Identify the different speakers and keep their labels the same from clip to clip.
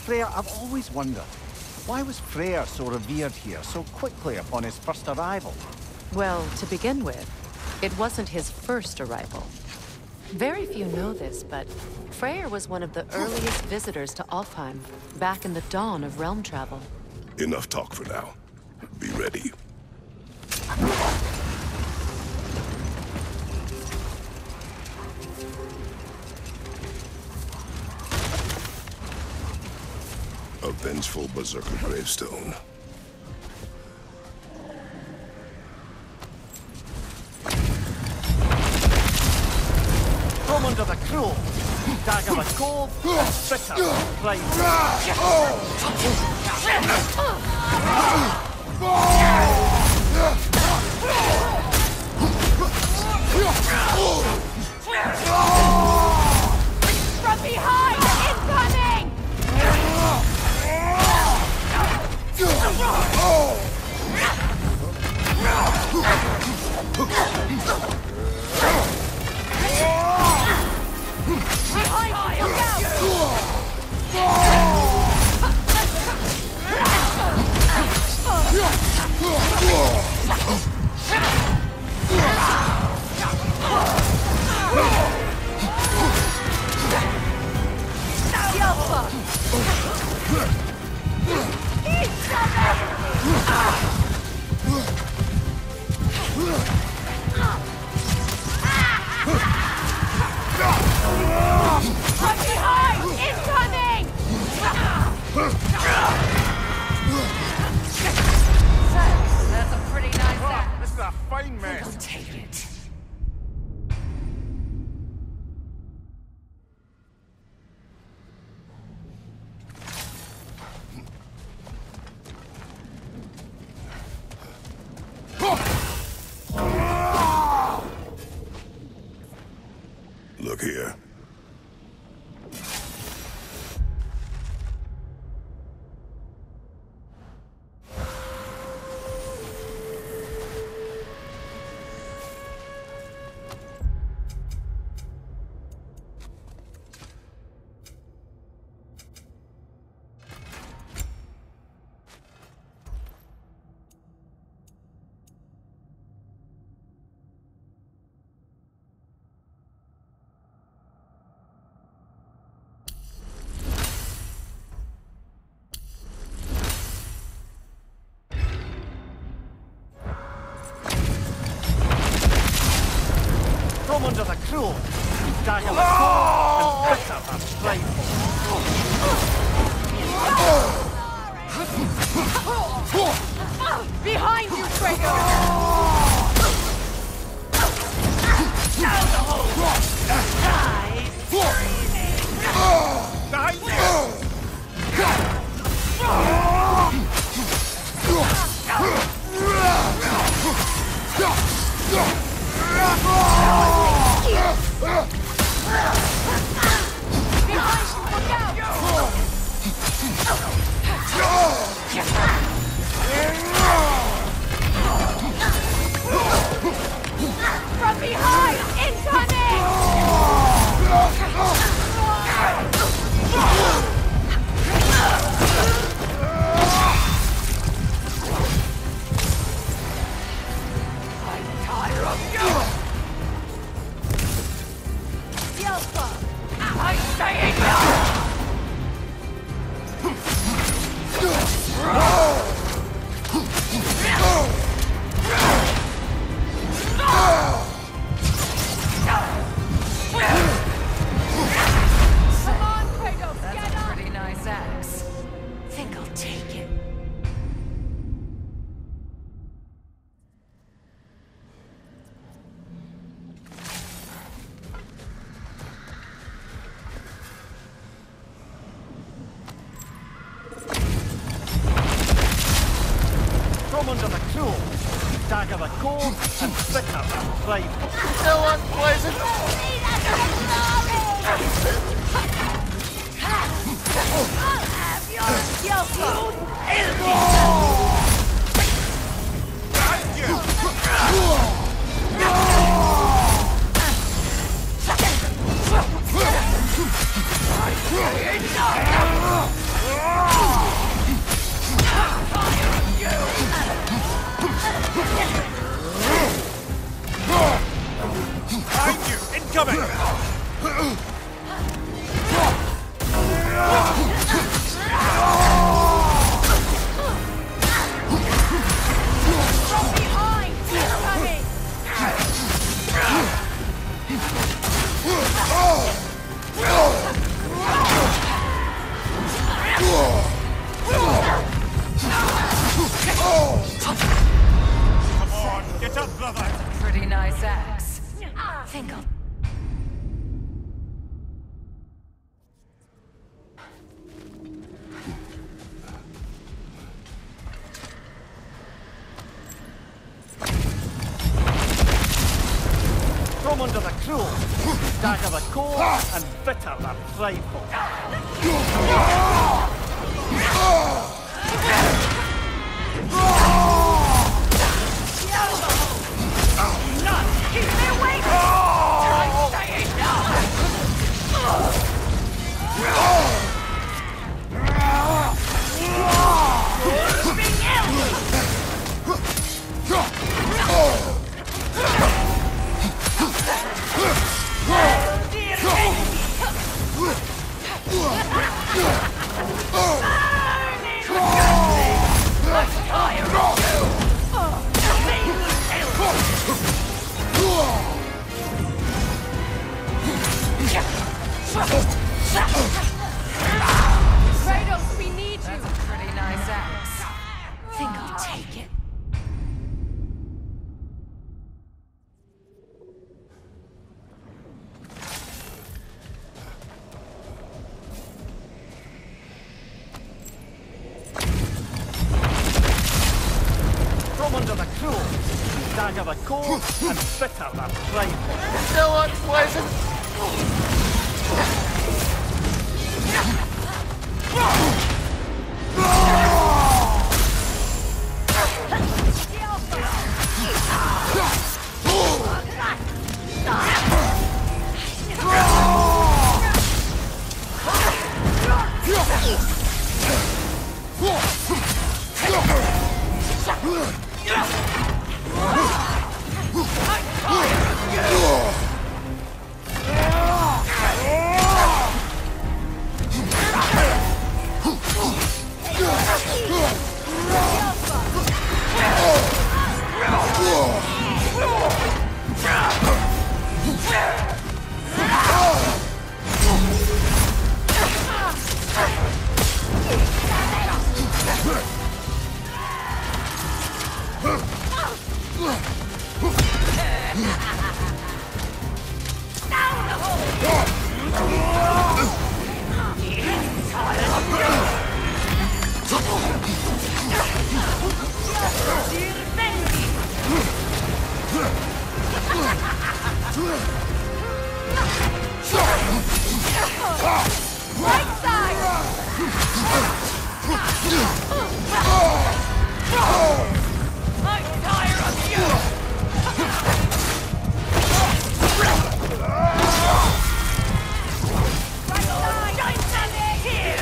Speaker 1: Freyr, I've always wondered, why was Freyr so revered here so quickly upon his first arrival?
Speaker 2: Well, to begin with, it wasn't his first arrival. Very few know this, but Freyr was one of the earliest visitors to Alfheim, back in the dawn of realm travel.
Speaker 3: Enough talk for now. Be ready. A vengeful berserker gravestone.
Speaker 1: From under the crow, dagger the cold, bitter, right.
Speaker 4: From behind! Incoming! Behind you! Look From behind! Incoming! That's a pretty nice act.
Speaker 1: This is a fine mess.
Speaker 4: Don't take it.
Speaker 3: Look here.
Speaker 1: From under the crow, dagger the cold, and bitter, right.
Speaker 4: Behind you, Kratos! Down the hole! Die screaming!
Speaker 1: Behind
Speaker 4: From behind! Incoming! I'm tired of you! Yelpa! I'm saying no! Come on, Kratos,
Speaker 2: That's
Speaker 4: get
Speaker 2: a
Speaker 4: up!
Speaker 2: pretty nice axe. Think I'll take it.
Speaker 1: From under the crow, dagger the cold, and bitter, right. Still unpleasant.
Speaker 4: I'll have your Yelpa!
Speaker 1: Behind you! Incoming!
Speaker 4: From behind! Incoming!
Speaker 1: Come on, get up, brother!
Speaker 2: Pretty nice axe. Think I'll...
Speaker 1: From under the cruel, dagger the cold, and bitter the prideful.
Speaker 4: Keep me away! I'm staying now! Kratos, we need you!
Speaker 2: That's a pretty nice axe. Think I'll take it.
Speaker 1: From under the cruel, dagger the cold, and bitter the prideful. Still unpleasant.
Speaker 4: Right side! I'm tired of you! Right side! I'm standing here!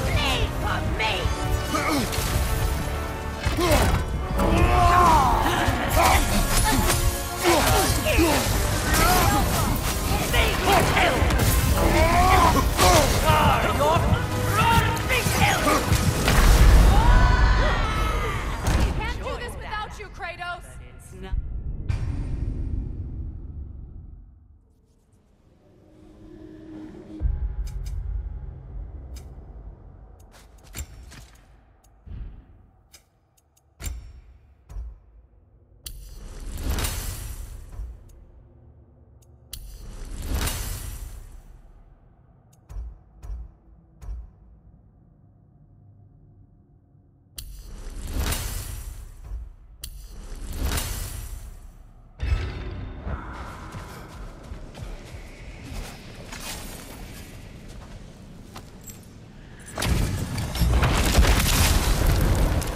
Speaker 4: Please, for me! Can't do this without you, Kratos!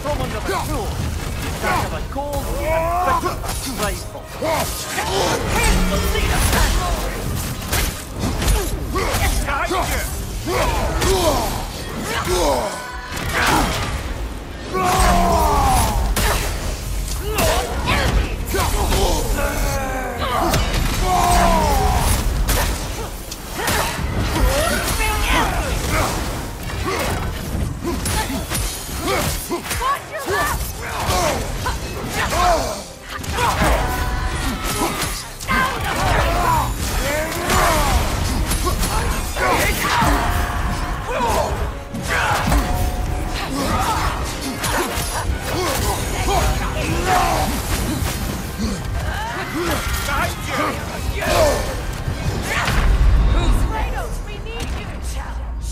Speaker 1: From under the cruel, dagger the cold, and bitter the prideful.
Speaker 4: Kratos, we need you! Challenge.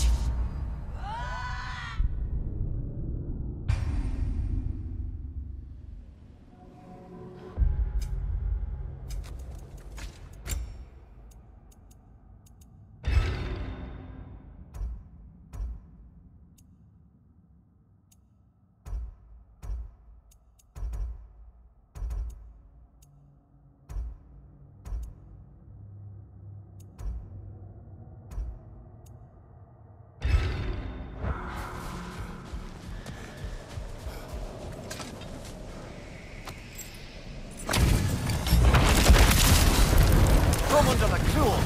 Speaker 1: From under the cruel,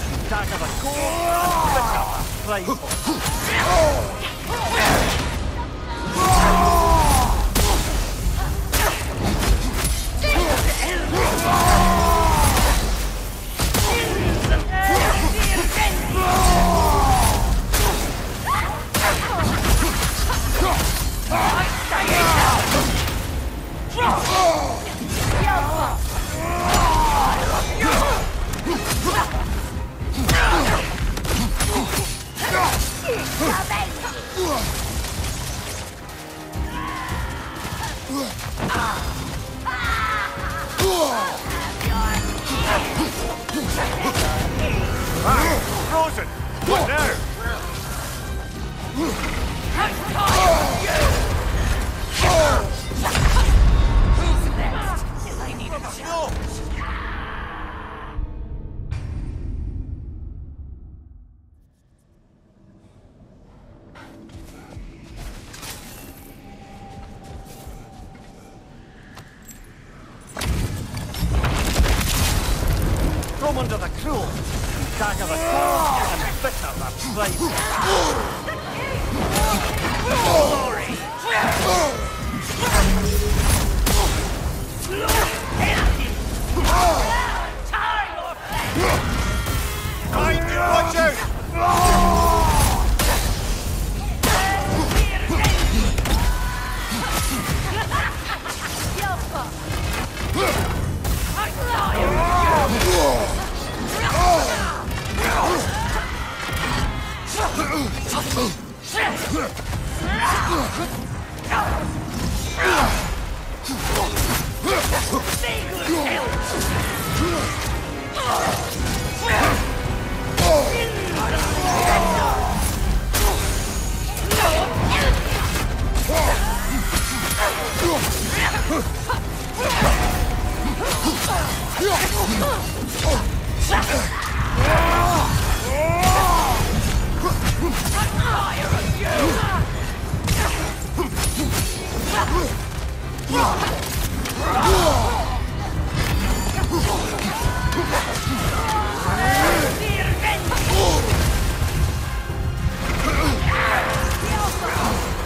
Speaker 1: you dagger the cold and bitter the frozen! What now?
Speaker 4: Who's next? I need a challenge.
Speaker 1: From under the cruel, you dagger the cold and bitter the flame. Behind you, watch out!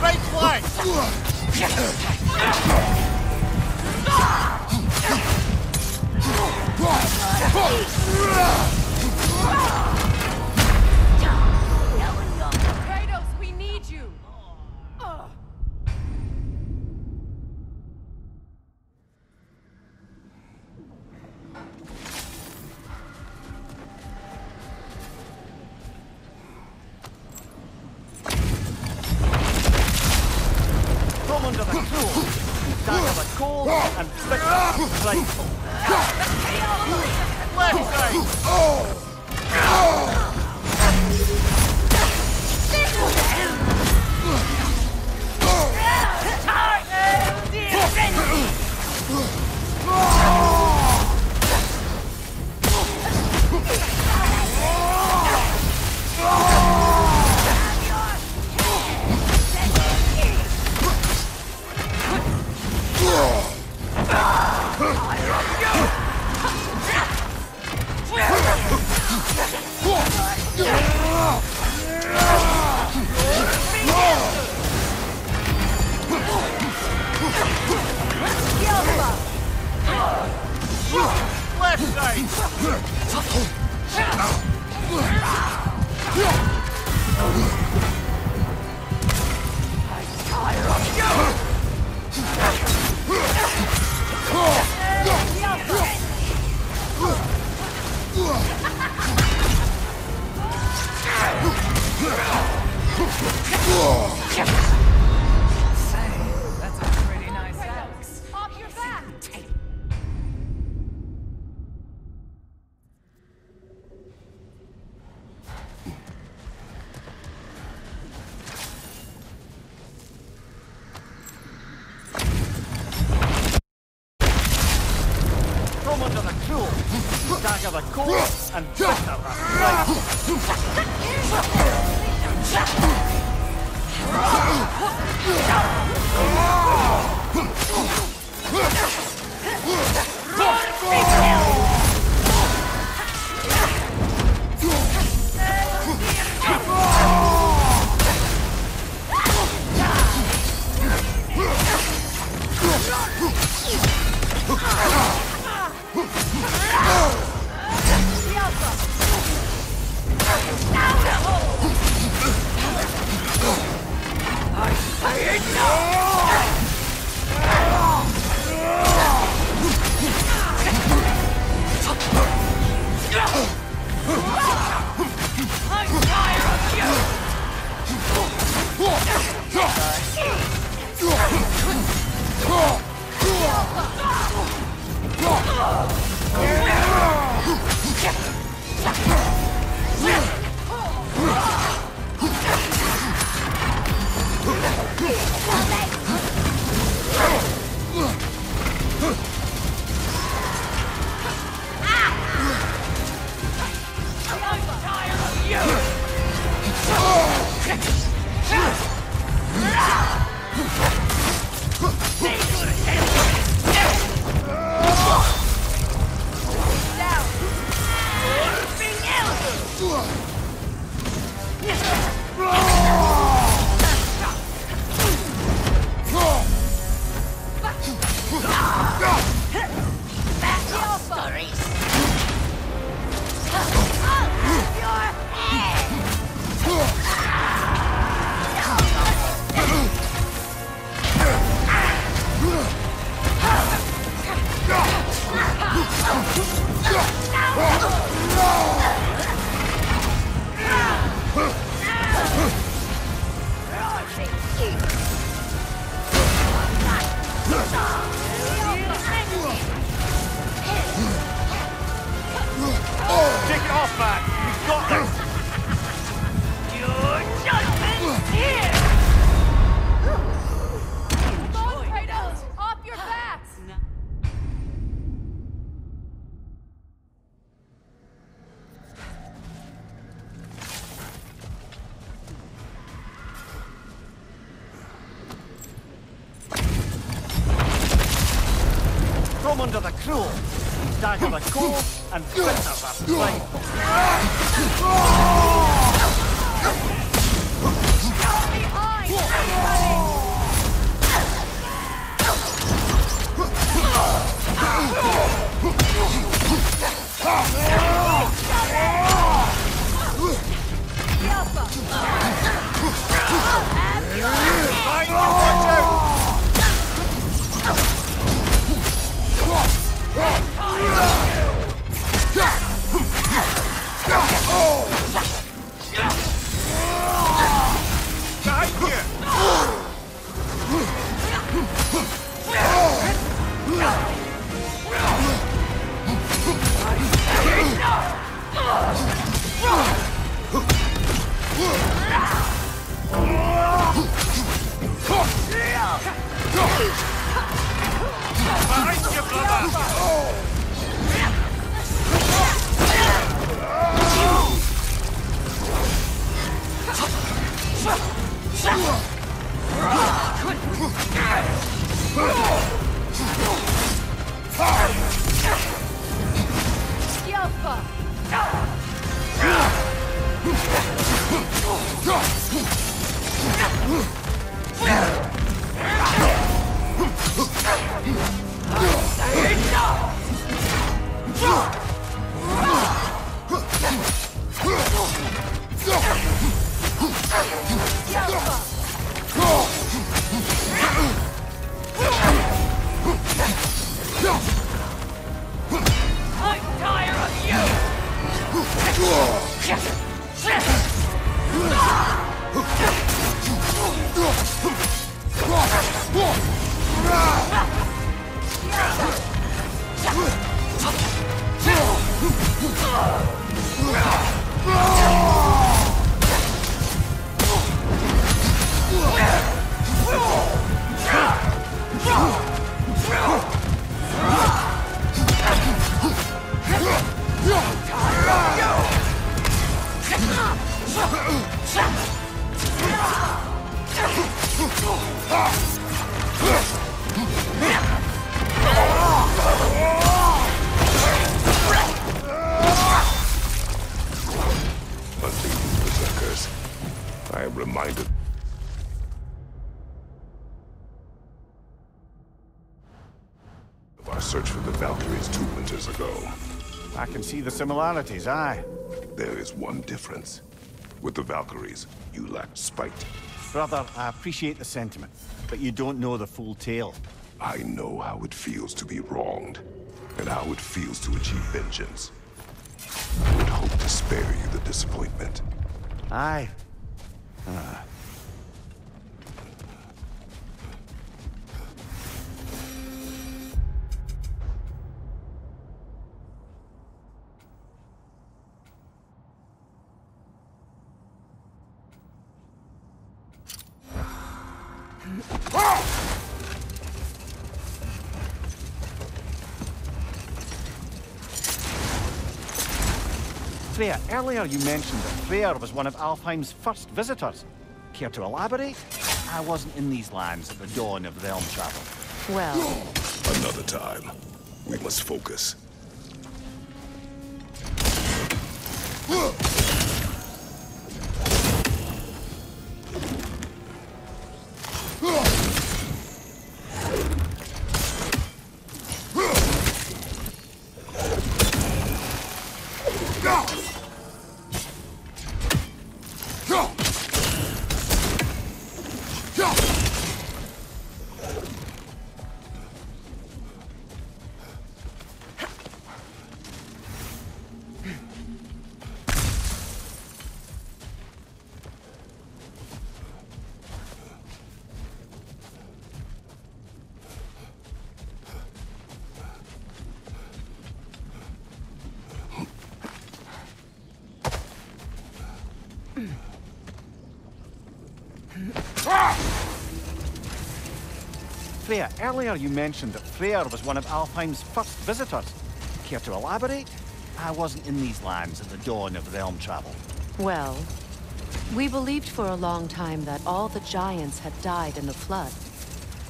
Speaker 1: Right flank!
Speaker 4: Kratos, we need you!
Speaker 1: From under the cruel, you dagger the cold and bitter the flame. Left side! Left side!
Speaker 4: That's a pretty nice axe. Off your back!
Speaker 1: From under the cruel, dagger the core, and bitter the blade. Take it off, man! We've got this!
Speaker 4: Your judgment's here! Lord Kratos, off your backs!
Speaker 1: From under the cruel, dagger the core, and bitter the blade. Right, watch out!
Speaker 3: Hunting these berserkers, I am reminded of our search for the Valkyries 2 winters ago.
Speaker 1: I can see the similarities, aye.
Speaker 3: There is one difference. With the Valkyries, you lacked spite.
Speaker 1: Brother, I appreciate the sentiment, but you don't know the full tale.
Speaker 3: I know how it feels to be wronged, and how it feels to achieve vengeance. I would hope to spare you the disappointment.
Speaker 1: Aye. Freya, earlier you mentioned that Freyr was one of Alfheim's first visitors. Care to elaborate? I wasn't in these lands at the dawn of realm travel.
Speaker 2: Well,
Speaker 3: Another time. We must focus.
Speaker 1: Freya, earlier you mentioned that Freyr was one of Alfheim's first visitors. Care to elaborate? I wasn't in these lands at the dawn of realm travel.
Speaker 2: well, we believed for a long time that all the giants had died in the flood,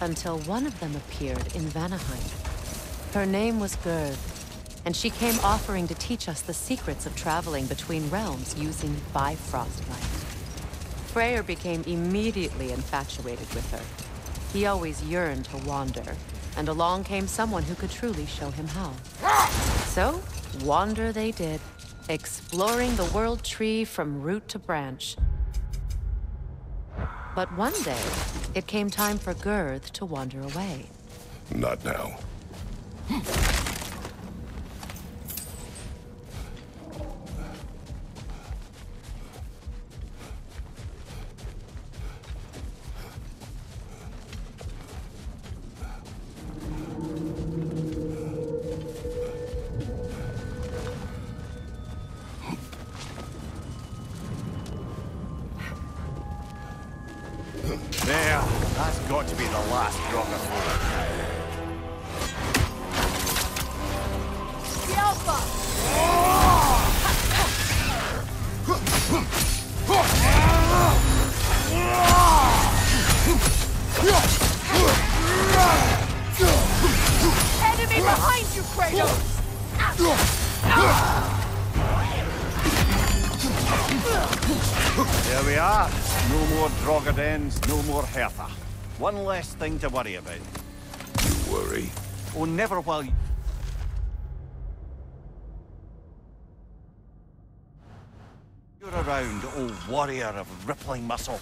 Speaker 2: until one of them appeared in Vanaheim. Her name was Gerd, and she came offering to teach us the secrets of traveling between realms using Bifrost light. Freyr became immediately infatuated with her. He always yearned to wander, and along came someone who could truly show him how. So, wander they did, exploring the world tree from root to branch. But one day, it came time for Girth to wander away.
Speaker 3: Not now.
Speaker 1: There, that's got to be the last drop of water.
Speaker 4: The Alpha! Enemy behind you, Kratos!
Speaker 1: There we are. No more Drogadens, no more Hertha. One less thing to worry about.
Speaker 3: You worry?
Speaker 1: Oh, never while you're around, old warrior of rippling muscle.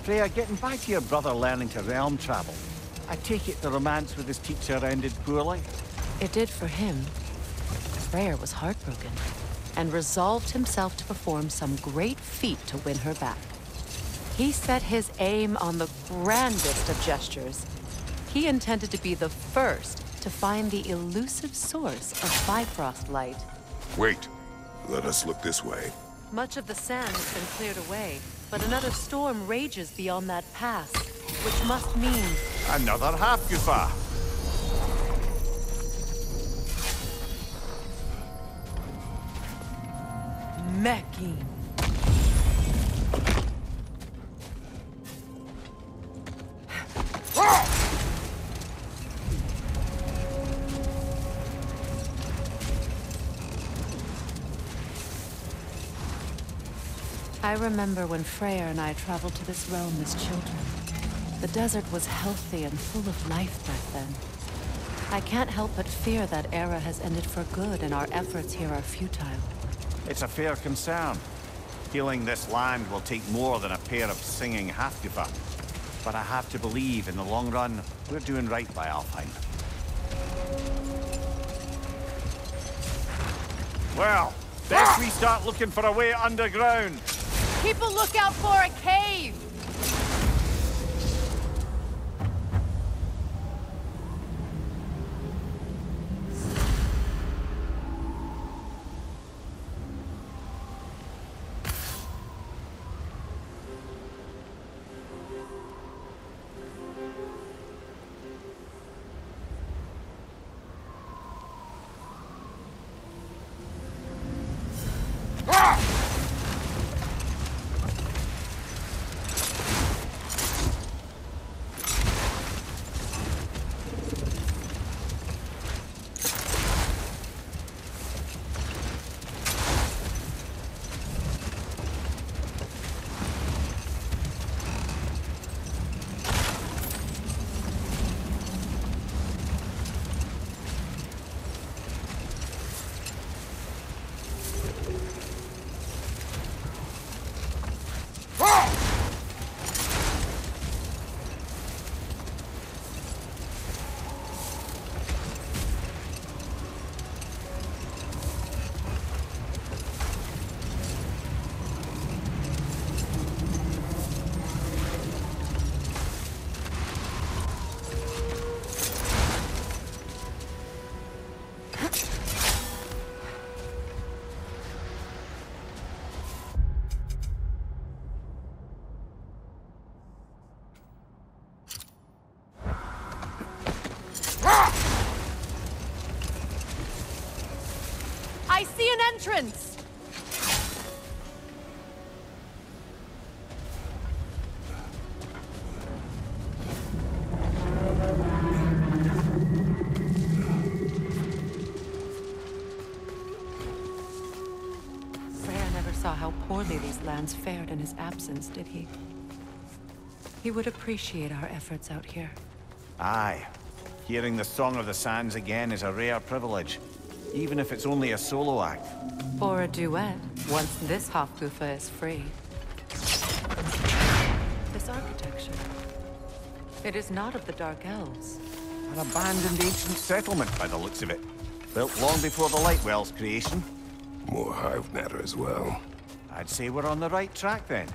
Speaker 1: Freya, getting back to your brother learning to realm travel, I take it the romance with his teacher ended poorly?
Speaker 2: It did for him. Freyr was heartbroken and resolved himself to perform some great feat to win her back. He set his aim on the grandest of gestures. He intended to be the first to find the elusive source of Bifrost light.
Speaker 3: Wait. Let us look this way.
Speaker 2: Much of the sand has been cleared away, but another storm rages beyond that pass, which must mean...
Speaker 1: Another half-goofa.
Speaker 2: Mecking. I remember when Freyr and I traveled to this realm as children. The desert was healthy and full of life back then. I can't help but fear that era has ended for good and our efforts here are futile.
Speaker 1: It's a fair concern. Healing this land will take more than a pair of singing half-goofa. But I have to believe, in the long run, we're doing right by Alfheim. Well, best we start looking for a way underground.
Speaker 2: Keep a lookout for a cave! I see an entrance! Freya never saw how poorly these lands fared in his absence, did he? He would appreciate our efforts out here.
Speaker 1: Aye. Hearing the Song of the Sands again is a rare privilege, even if it's only a solo act.
Speaker 2: Or a duet, once this Hofgufa is free. This architecture. It is not of the Dark Elves.
Speaker 1: An abandoned ancient settlement by the looks of it. Built long before the Lightwell's creation.
Speaker 3: More hive matter as well.
Speaker 1: I'd say we're on the right track then.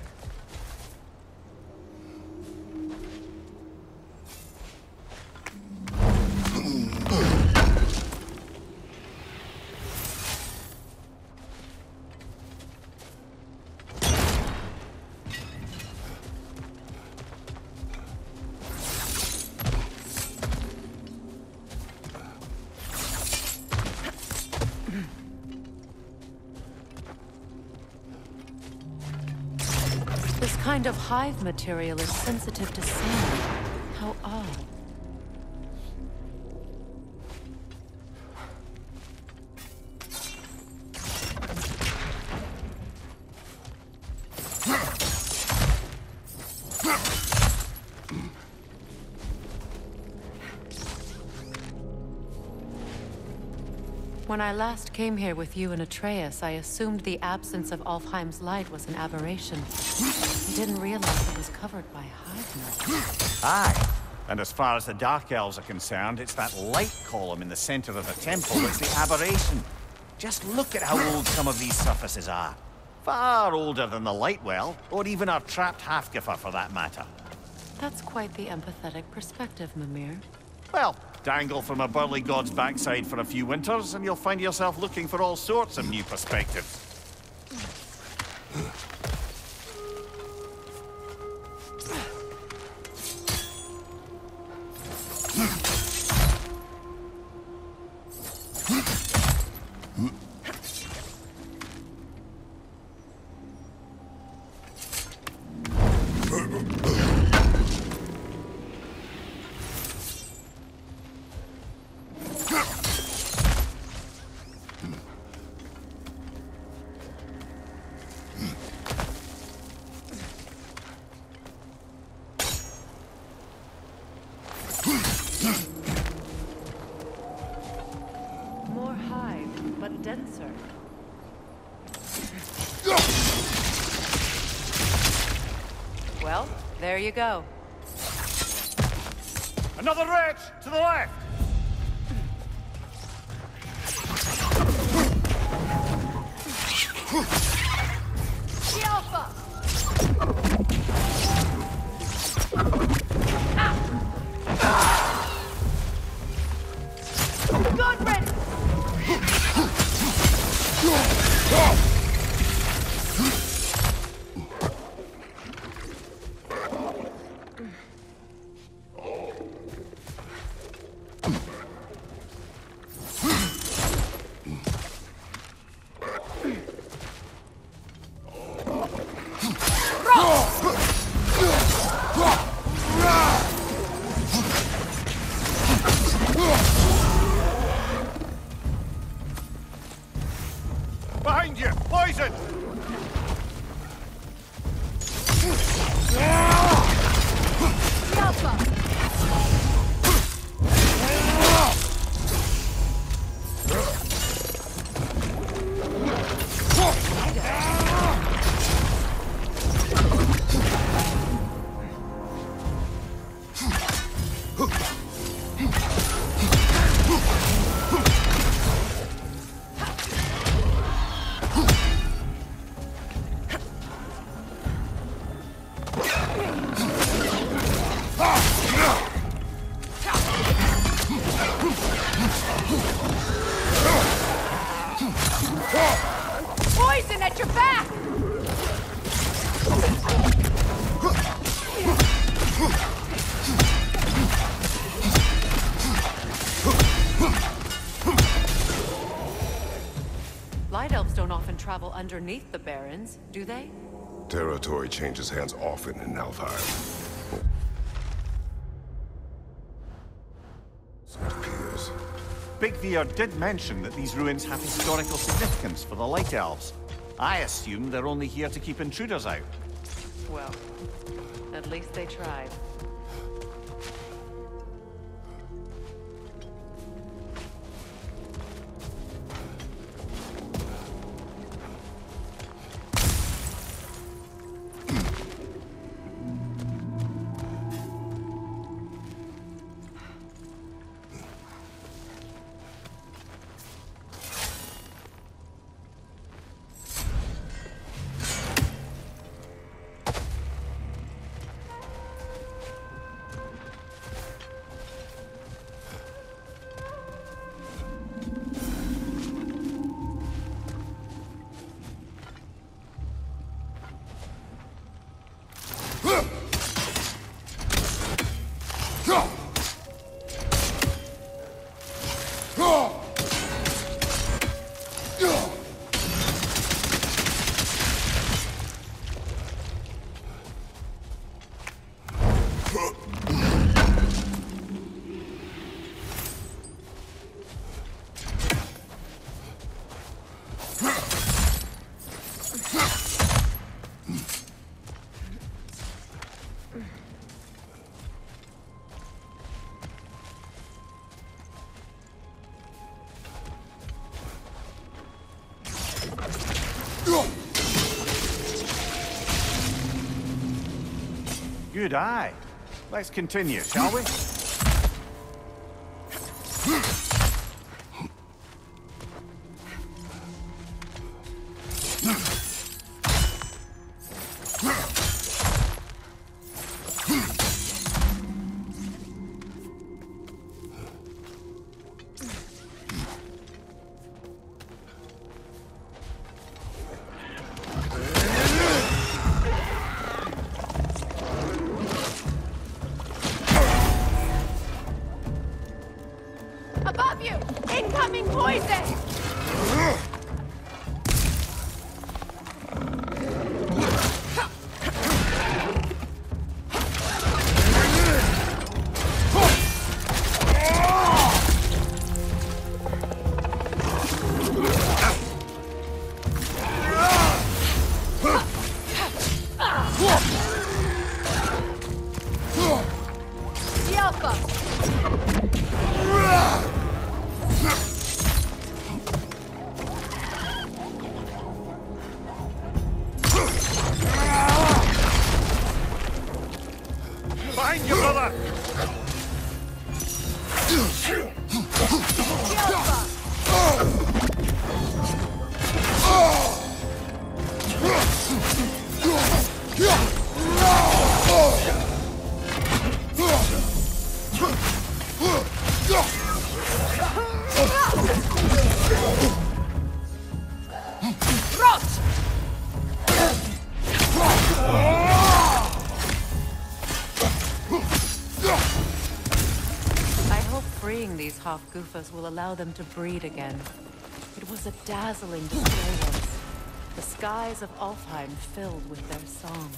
Speaker 2: This kind of hive material is sensitive to sound. How odd. When I last came here with you and Atreus, I assumed the absence of Alfheim's light was an aberration. I didn't realize it was covered by hive nut.
Speaker 1: Aye. And as far as the Dark Elves are concerned, it's that light column in the center of the temple that's the aberration. Just look at how old some of these surfaces are. Far older than the light well, or even our trapped Hafgifer for that matter.
Speaker 2: That's quite the empathetic perspective, Mimir.
Speaker 1: Well, dangle from a burly god's backside for a few winters, and you'll find yourself looking for all sorts of new perspectives.
Speaker 2: More hive, but denser. Well, there you go.
Speaker 1: Another wretch! To the left!
Speaker 4: The Alpha! Gun ready!
Speaker 1: Behind you! Poison!
Speaker 4: The Alpha! Poison at your back!
Speaker 2: Light elves don't often travel underneath the barrens, do they?
Speaker 3: Territory changes hands often in Alfheim. It appears.
Speaker 1: Big Veer did mention that these ruins have historical significance for the Light Elves. I assume they're only here to keep intruders out.
Speaker 2: Well, at least they tried.
Speaker 1: Good eye. Let's continue, shall we?
Speaker 4: Above you! Incoming poison! The Alpha!
Speaker 1: Behind you, brother!
Speaker 2: I hope freeing these half-goofers will allow them to breed again. It was a dazzling display. The skies of Alfheim filled with their song.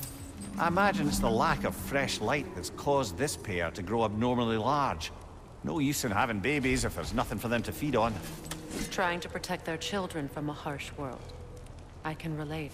Speaker 1: I imagine it's the lack of fresh light that's caused this pair to grow abnormally large. No use in having babies if there's nothing for them to feed on.
Speaker 2: Trying to protect their children from a harsh world. I can relate.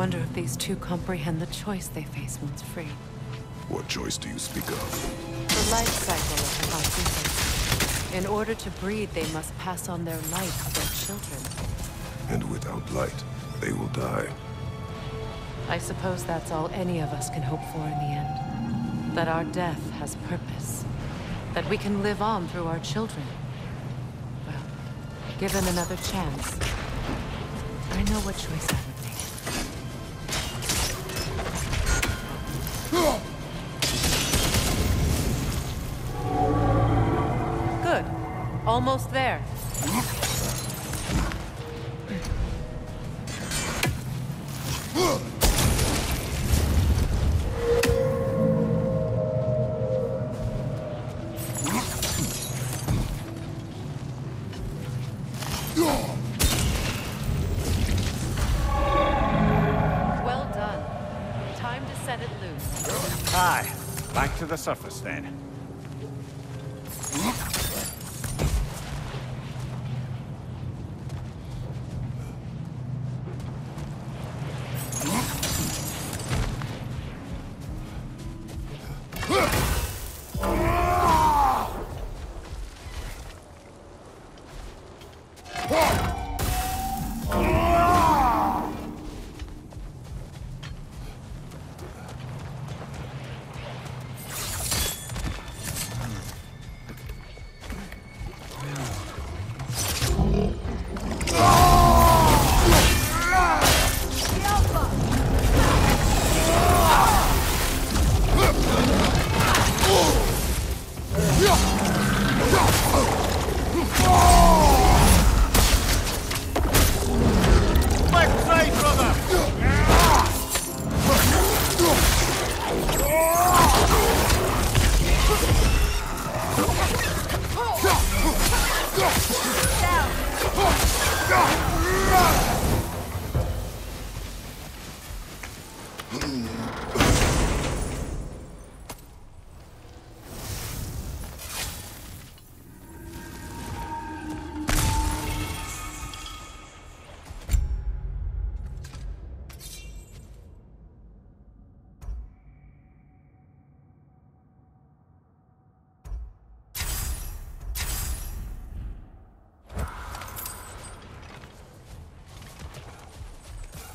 Speaker 2: wonder if these two comprehend the choice they face once free.
Speaker 3: What choice do you speak of?
Speaker 2: The life cycle of the Hasuses. In order to breed, they must pass on their light to their children.
Speaker 3: And without light, they will die.
Speaker 2: I suppose that's all any of us can hope for in the end. That our death has purpose. That we can live on through our children. Well, given another chance, I know what choice I would make. Good. Almost there. Well done. Time to set it loose.
Speaker 1: Aye. Back to the surface then.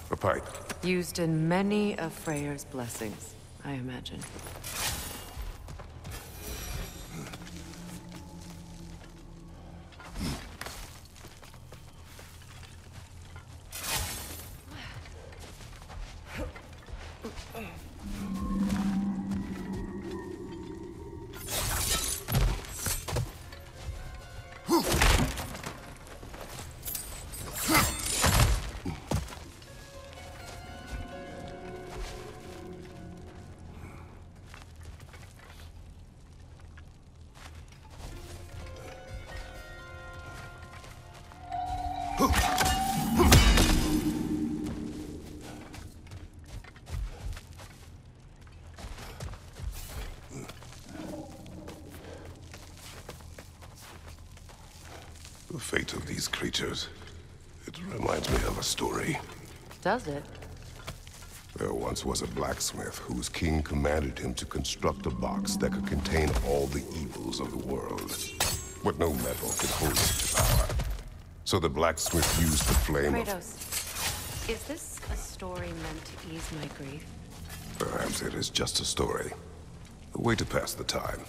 Speaker 3: A pipe.
Speaker 2: Used in many of Freyr's blessings, I imagine.
Speaker 3: The fate of these creatures, it reminds me of a story.
Speaker 2: Does it?
Speaker 3: There once was a blacksmith whose king commanded him to construct a box that could contain all the evils of the world. But no metal could hold such power. So the blacksmith used the flame
Speaker 2: Kratos, is this a story meant to ease my grief?
Speaker 3: Perhaps it is just a story. A way to pass the time.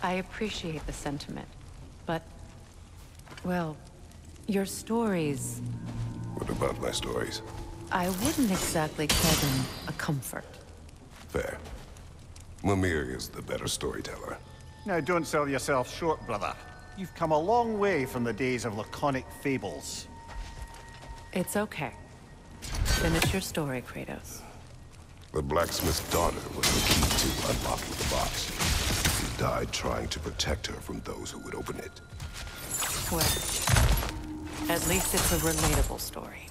Speaker 2: I appreciate the sentiment, but... well, your stories...
Speaker 3: What about my stories?
Speaker 2: I wouldn't exactly call them a comfort.
Speaker 3: Fair. Mimir is the better storyteller.
Speaker 1: Now, don't sell yourself short, brother. You've come a long way from the days of laconic fables.
Speaker 2: It's okay. Finish your story, Kratos.
Speaker 3: The blacksmith's daughter was the key to unlocking the box. She died trying to protect her from those who would open it.
Speaker 2: Well, at least it's a relatable story.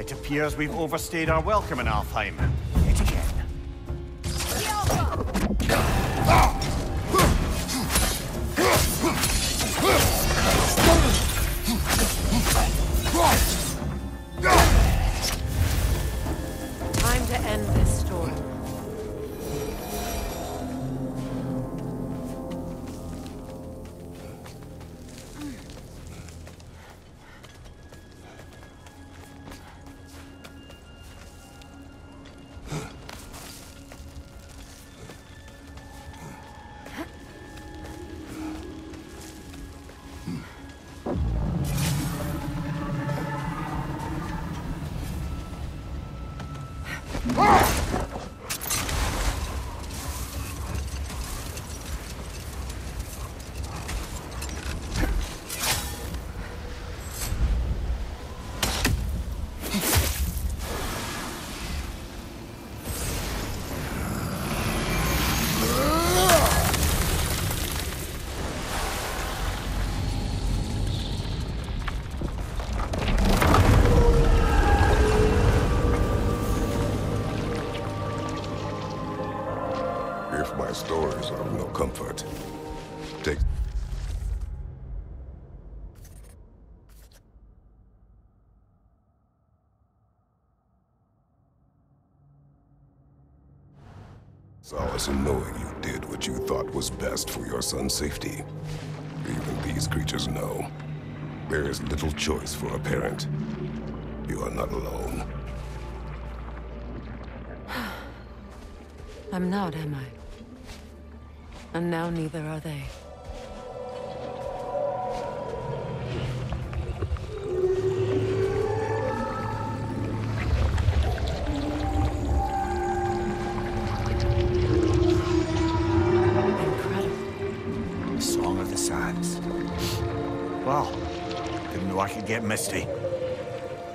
Speaker 1: It appears we've overstayed our welcome in Alfheim. Yet again.
Speaker 2: Time to end this story.
Speaker 3: If my stories are of no comfort, take... solace in knowing you did what you thought was best for your son's safety. Even these creatures know. There is little choice for a parent. You are not alone.
Speaker 2: I'm not, am I? And now neither are they.
Speaker 1: The Song of the Sands. Well, didn't know I could get misty.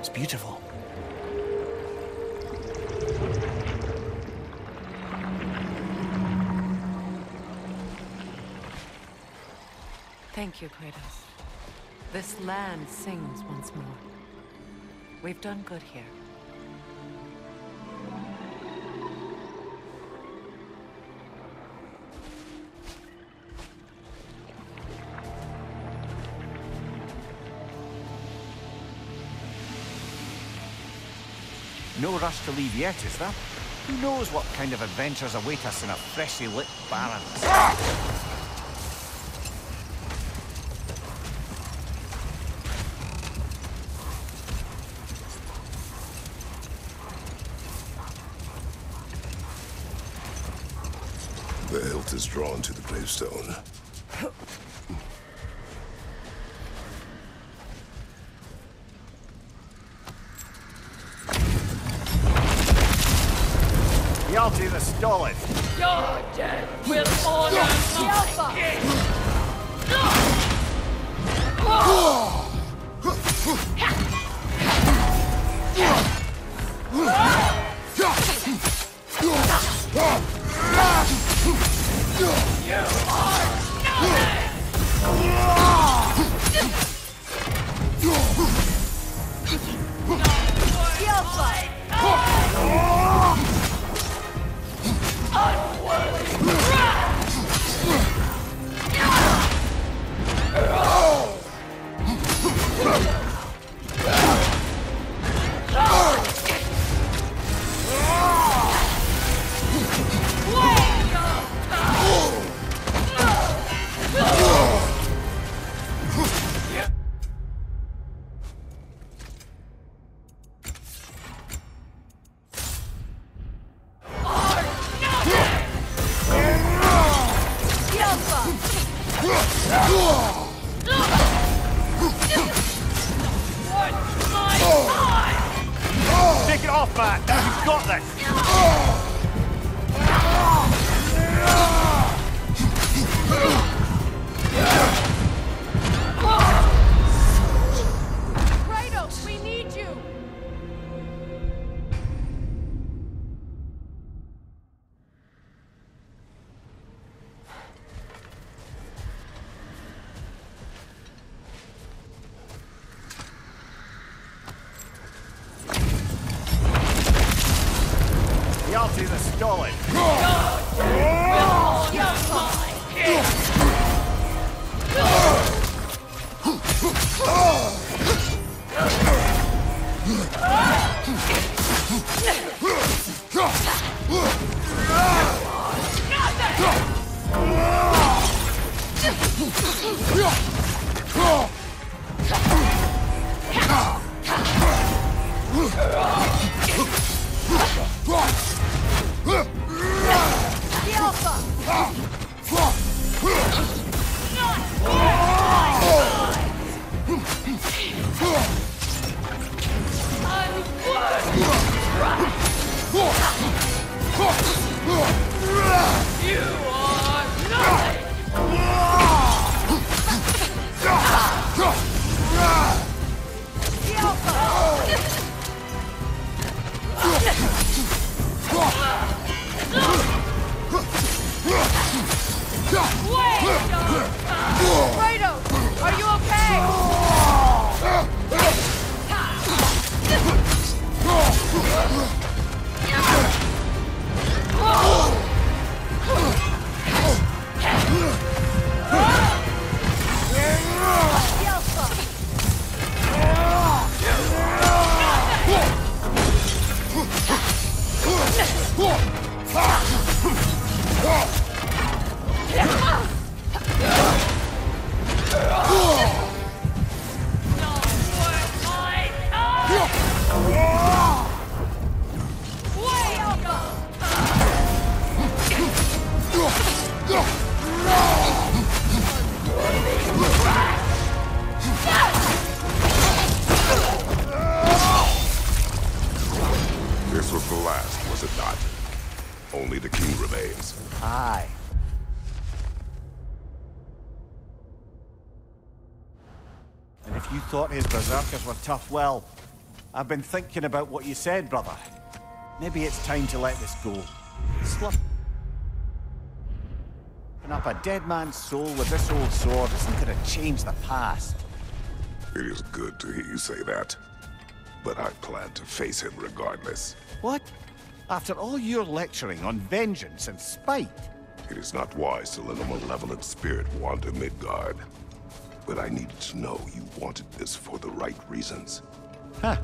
Speaker 1: It's beautiful.
Speaker 2: Thank you, Kratos. This land sings once more. We've done good here.
Speaker 1: No rush to leave yet, is there? Who knows what kind of adventures await us in a freshly lit Barrens?
Speaker 3: The hilt is drawn to the gravestone.
Speaker 1: Hjalti the Stolid.
Speaker 4: Your death will honor my king!
Speaker 1: Take it off, man! You've got this!
Speaker 4: Kratos, we need you!
Speaker 1: see the stolid.
Speaker 4: Are you okay?
Speaker 3: This was the last, was it not? Only the king remains.
Speaker 1: Aye. And if you thought his berserkers were tough, well, I've been thinking about what you said, brother. Maybe it's time to let this go. Sloughing up a dead man's soul with this old sword isn't gonna change the past.
Speaker 3: It is good to hear you say that. But I plan to face him regardless.
Speaker 1: What? After all your lecturing on vengeance and spite?
Speaker 3: It is not wise to let a malevolent spirit wander Midgard. But I needed to know you wanted this for the right reasons.
Speaker 1: Huh.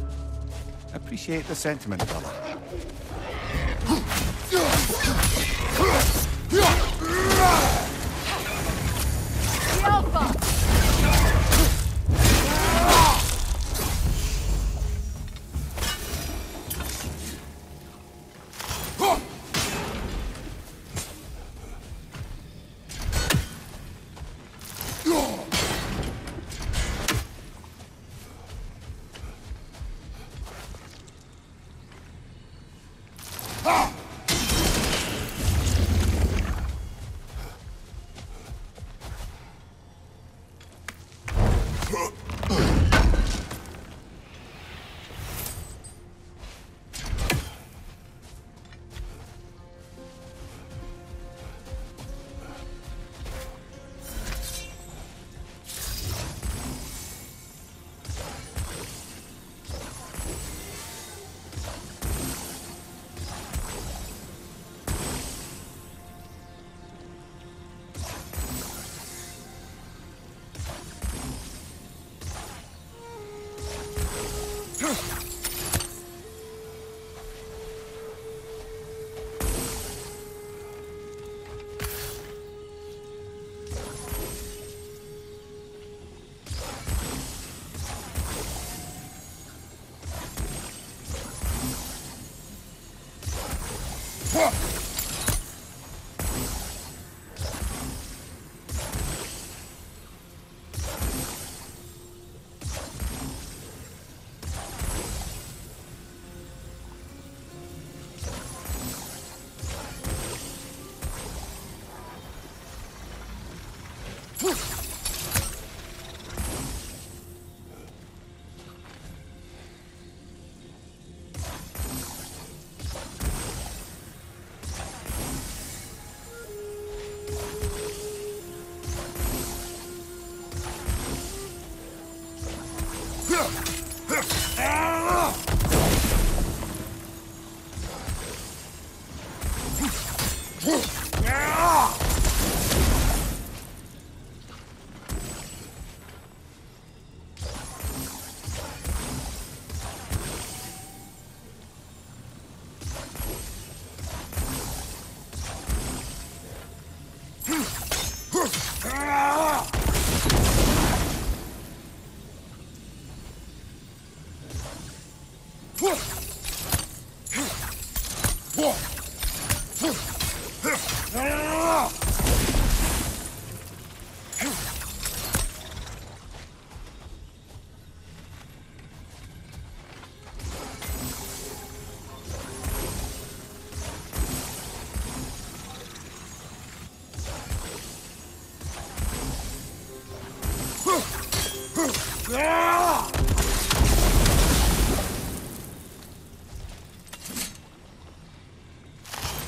Speaker 1: Appreciate the sentiment, brother.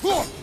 Speaker 3: Whoa!